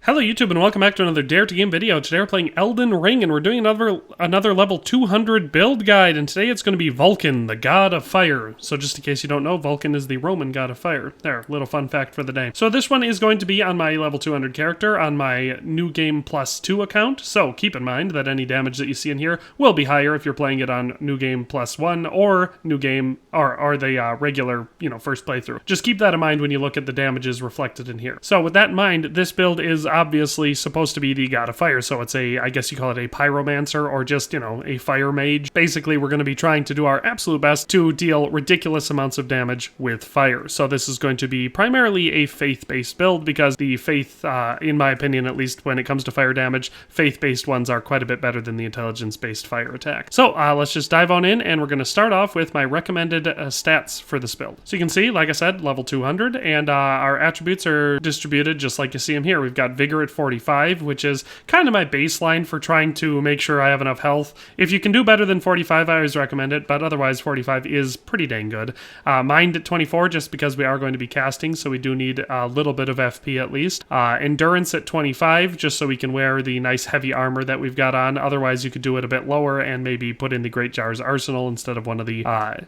Hello YouTube and welcome back to another Dare to Game video. Today we're playing Elden Ring and we're doing another level 200 build guide, and today it's going to be Vulcan, the god of fire. So just in case you don't know, Vulcan is the Roman god of fire. There, little fun fact for the day. So this one is going to be on my level 200 character on my New Game Plus 2 account. So keep in mind that any damage that you see in here will be higher if you're playing it on New Game Plus 1 or New Game or the regular, first playthrough. Just keep that in mind when you look at the damages reflected in here. So with that in mind, this build is obviously supposed to be the god of fire, so it's I guess you call it a pyromancer or just, a fire mage. Basically, we're going to be trying to do our absolute best to deal ridiculous amounts of damage with fire. So this is going to be primarily a faith-based build because the faith, in my opinion, at least when it comes to fire damage, faith-based ones are quite a bit better than the intelligence-based fire attack. So let's just dive on in, and we're going to start off with my recommended stats for this build. So you can see, like I said, level 200, and our attributes are distributed just like you see them here. We've got Vigor at 45, which is kind of my baseline for trying to make sure I have enough health. If you can do better than 45, I always recommend it, but otherwise 45 is pretty dang good. Mind at 24, just because we are going to be casting, so we do need a little bit of FP at least. Endurance at 25, just so we can wear the nice heavy armor that we've got on. Otherwise, you could do it a bit lower and maybe put in the Great Jar's Arsenal instead of one of the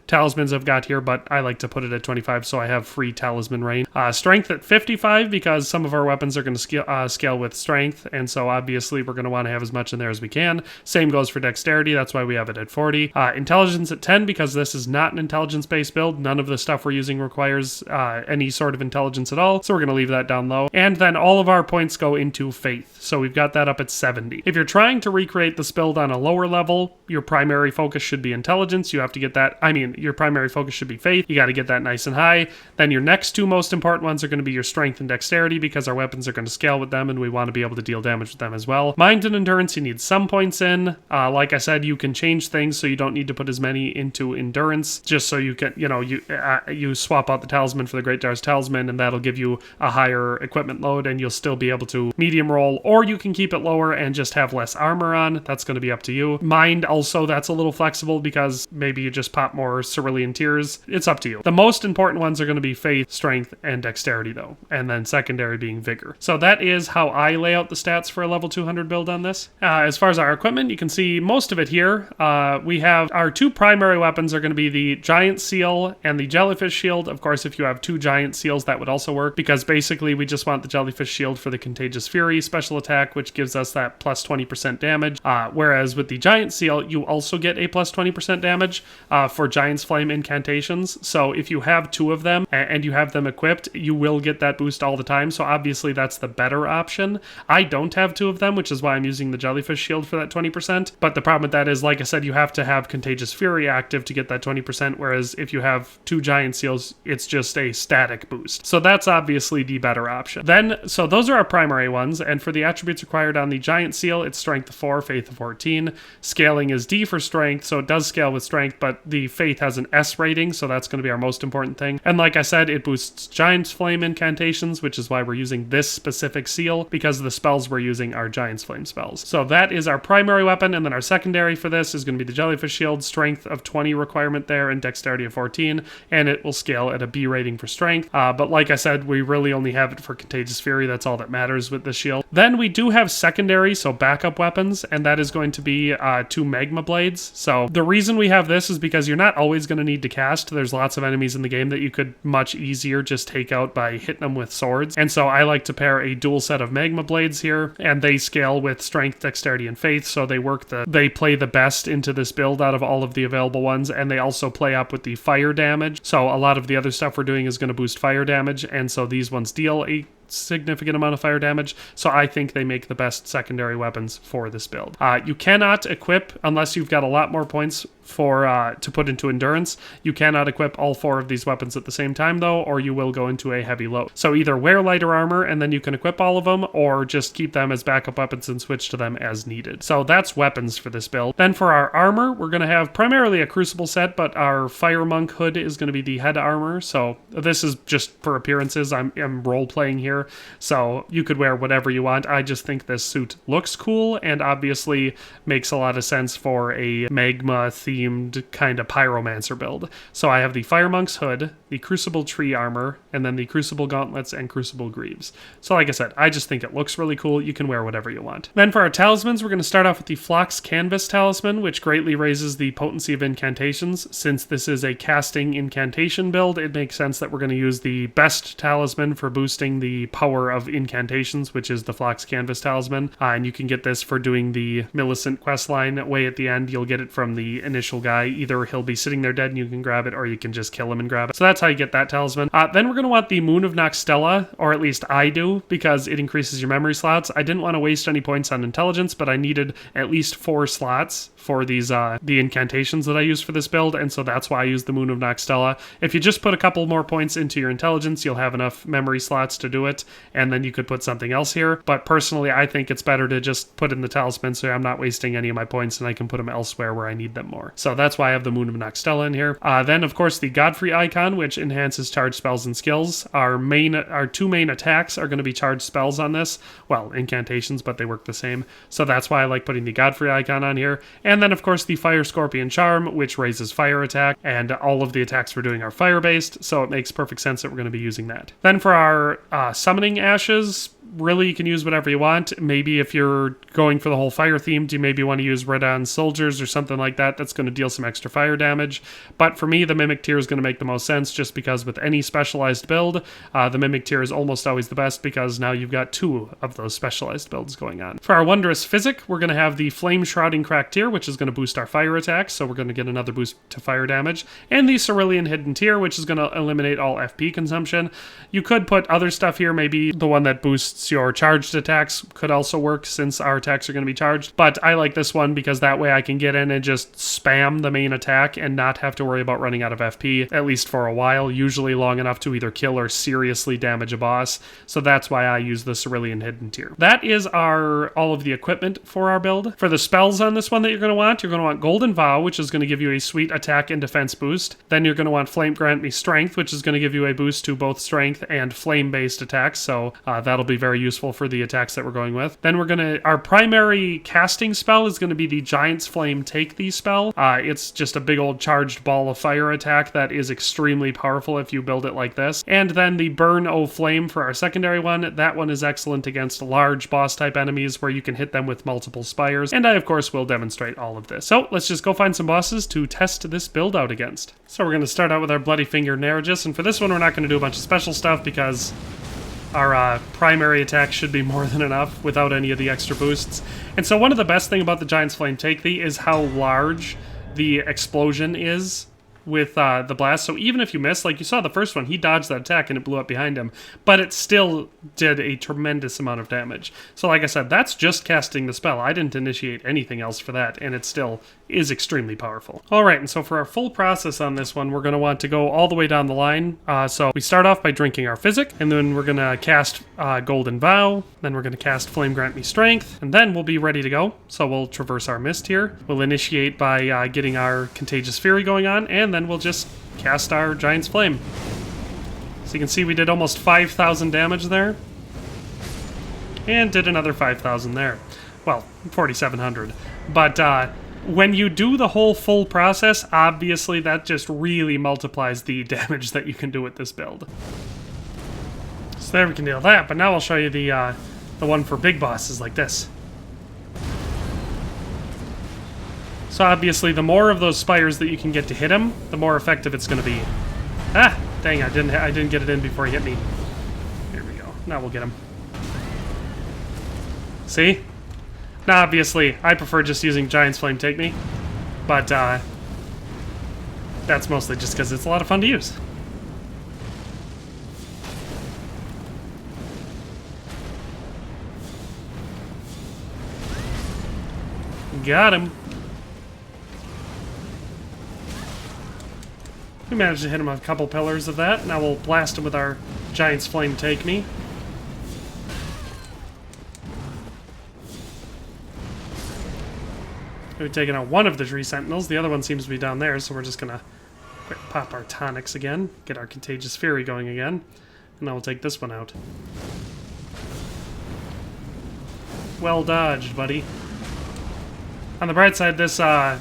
talismans I've got here, but I like to put it at 25 so I have free talisman range. Strength at 55, because some of our weapons are going to scale with strength, and so obviously we're going to want to have as much in there as we can. Same goes for dexterity, that's why we have it at 40. Intelligence at 10, because this is not an intelligence-based build. None of the stuff we're using requires any sort of intelligence at all, so we're going to leave that down low. And then all of our points go into faith, so we've got that up at 70. If you're trying to recreate this build on a lower level, your primary focus should be intelligence. You have to get that, your primary focus should be faith. You got to get that nice and high. Then your next two most important ones are going to be your strength and dexterity, because our weapons are going to scale with them and we want to be able to deal damage with them as well. Mind and endurance, you need some points in. Like I said, you can change things so you don't need to put as many into endurance, just so you can, you swap out the talisman for the Great Jar's talisman, and that'll give you a higher equipment load and you'll still be able to medium roll, or you can keep it lower and just have less armor on. That's going to be up to you. Mind also, that's a little flexible because maybe you just pop more cerulean tears. It's up to you. The most important ones are going to be faith, strength, and dexterity though, and then secondary being vigor. So that is how I lay out the stats for a level 200 build on this. As far as our equipment, you can see most of it here. We have our two primary weapons are going to be the giant seal and the jellyfish shield. Of course, if you have two giant seals, that would also work, because basically we just want the jellyfish shield for the contagious fury special attack, which gives us that plus 20% damage. Whereas with the giant seal, you also get a plus 20% damage for Giantsflame incantations. So if you have two of them and you have them equipped, you will get that boost all the time. So obviously that's the better option. I don't have two of them, which is why I'm using the jellyfish shield for that 20%. But the problem with that is, like I said, you have to have contagious fury active to get that 20%, whereas if you have two giant seals, it's just a static boost. So that's obviously the better option. Then, so those are our primary ones, and for the attributes required on the giant seal, it's strength of 4, faith of 14. Scaling is D for strength, so it does scale with strength, but the faith has an S rating, so that's going to be our most important thing. And like I said, it boosts Giantsflame incantations, which is why we're using this specific seal, because the spells we're using are Giantsflame spells. So that is our primary weapon, and then our secondary for this is going to be the jellyfish shield, strength of 20 requirement there, and dexterity of 14, and it will scale at a B rating for strength. But like I said, we really only have it for contagious fury. That's all that matters with the shield. Then we do have secondary, so backup weapons, and that is going to be two magma blades. So the reason we have this is because you're not always going to need to cast. There's lots of enemies in the game that you could much easier just take out by hitting them with swords, and so I like to pair a dual set of magma blades here, and they scale with strength, dexterity, and faith, so they play the best into this build out of all of the available ones, and they also play up with the fire damage. So a lot of the other stuff we're doing is going to boost fire damage, and so these ones deal a significant amount of fire damage, so I think they make the best secondary weapons for this build. You cannot equip, unless you've got a lot more points to put into endurance, you cannot equip all four of these weapons at the same time though, or you will go into a heavy load. So either wear lighter armor and then you can equip all of them, or just keep them as backup weapons and switch to them as needed. So that's weapons for this build. Then for our armor, we're going to have primarily a crucible set, but our fire monk hood is going to be the head armor. So this is just for appearances. I'm role playing here, so you could wear whatever you want. I just think this suit looks cool and obviously makes a lot of sense for a magma theme themed kind of pyromancer build. So I have the Fire Monk's Hood, the Crucible Tree Armor, and then the Crucible Gauntlets and Crucible Greaves. So like I said, I just think it looks really cool. You can wear whatever you want. Then for our talismans, we're going to start off with the Phlox Canvas Talisman, which greatly raises the potency of incantations. Since this is a casting incantation build, it makes sense that we're going to use the best talisman for boosting the power of incantations, which is the Phlox Canvas Talisman. And you can get this for doing the Millicent questline way at the end. You'll get it from the initial guy. Either he'll be sitting there dead and you can grab it, or you can just kill him and grab it. So that's how you get that talisman. Then we're going to want the Moon of Noxtella, or at least I do, because it increases your memory slots. I didn't want to waste any points on intelligence, but I needed at least 4 slots for these the incantations that I use for this build, and so that's why I use the Moon of Noxtella. If you just put a couple more points into your intelligence, you'll have enough memory slots to do it, and then you could put something else here. But personally, I think it's better to just put in the talisman so I'm not wasting any of my points and I can put them elsewhere where I need them more. So that's why I have the Moon of Noxtella in here. Then, of course, the Godfrey icon, which enhances charged spells and skills. Our 2 main attacks are going to be charged spells on this. Well, incantations, but they work the same. So that's why I like putting the Godfrey icon on here. And then, of course, the Fire Scorpion Charm, which raises fire attack, and all of the attacks we're doing are fire-based, so it makes perfect sense that we're going to be using that. Then for our Summoning Ashes, really, you can use whatever you want. Maybe if you're going for the whole fire theme, you maybe want to use Red-On Soldiers or something like that. That's going to deal some extra fire damage. But for me, the Mimic tier is going to make the most sense, just because with any specialized build, the Mimic tier is almost always the best, because now you've got 2 of those specialized builds going on. For our Wondrous Physic, we're going to have the Flame Shrouding Crack tier, which is going to boost our fire attacks, so we're going to get another boost to fire damage. And the Cerulean Hidden tier, which is going to eliminate all FP consumption. You could put other stuff here, maybe the one that boosts your charged attacks could also work, since our attacks are going to be charged. But I like this one because that way I can get in and just spam the main attack and not have to worry about running out of FP, at least for a while, usually long enough to either kill or seriously damage a boss. So that's why I use the Cerulean Hidden tier. That is all of the equipment for our build. For the spells on this one that you're going to want Golden Vow, which is going to give you a sweet attack and defense boost. Then you're going to want Flame Grant Me Strength, which is going to give you a boost to both strength and flame-based attacks, so that'll be very useful for the attacks that we're going with. Then our primary casting spell is going to be the Giantsflame Take Thee spell. It's just a big old charged ball of fire attack that is extremely powerful if you build it like this. And then the Burn O Flame for our secondary one. That one is excellent against large boss-type enemies where you can hit them with multiple spires, and I, of course, will demonstrate all of this. So let's just go find some bosses to test this build out against. So we're going to start out with our Bloody Finger Nerigis, and for this one we're not going to do a bunch of special stuff because our primary attack should be more than enough without any of the extra boosts. And so one of the best thing about the Giantsflame Take Thee is how large the explosion is with the blast. So even if you miss, like you saw the first one, he dodged that attack and it blew up behind him, but it still did a tremendous amount of damage. So like I said, that's just casting the spell. I didn't initiate anything else for that, and it still is extremely powerful. Alright, and so for our full process on this one, we're going to want to go all the way down the line. So we start off by drinking our Physic, and then we're going to cast Golden Vow, then we're going to cast Flame Grant Me Strength, and then we'll be ready to go. So we'll traverse our mist here. We'll initiate by getting our Contagious Fury going on, and then we'll just cast our Giant's Flame. So you can see we did almost 5,000 damage there, and did another 5,000 there. Well, 4,700. But when you do the whole full process, obviously that just really multiplies the damage that you can do with this build. So there we can deal with that, but now I'll show you the one for big bosses like this. So obviously the more of those spires that you can get to hit him, the more effective it's going to be. Ah! Dang, I didn't get it in before he hit me. Here we go. Now we'll get him. See? Now, obviously, I prefer just using Giantsflame Take Me, but that's mostly just because it's a lot of fun to use. Got him. We managed to hit him with a couple pillars of that. Now we'll blast him with our Giantsflame Take Me. We've taken out one of the tree sentinels. The other one seems to be down there, so we're just gonna quick pop our tonics again, get our Contagious Fury going again, and then we'll take this one out. Well dodged, buddy. On the bright side, this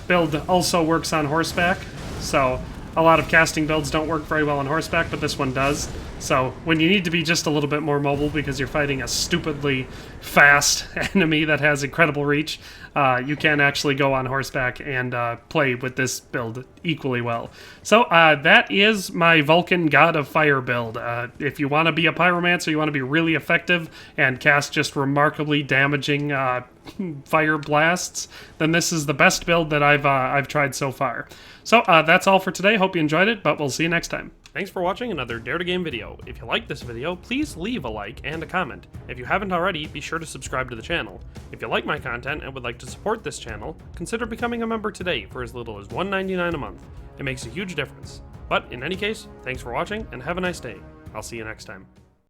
build also works on horseback, so a lot of casting builds don't work very well on horseback, but this one does. So when you need to be just a little bit more mobile because you're fighting a stupidly fast enemy that has incredible reach, you can actually go on horseback and play with this build equally well. So that is my Vulcan God of Fire build. If you want to be a pyromancer, you want to be really effective and cast just remarkably damaging fire blasts, then this is the best build that I've tried so far. So that's all for today. Hope you enjoyed it, but we'll see you next time. Thanks for watching another Dare to Game video. If you liked this video, please leave a like and a comment. If you haven't already, be sure to subscribe to the channel. If you like my content and would like to support this channel, consider becoming a member today for as little as $1.99 a month. It makes a huge difference. But in any case, thanks for watching and have a nice day. I'll see you next time.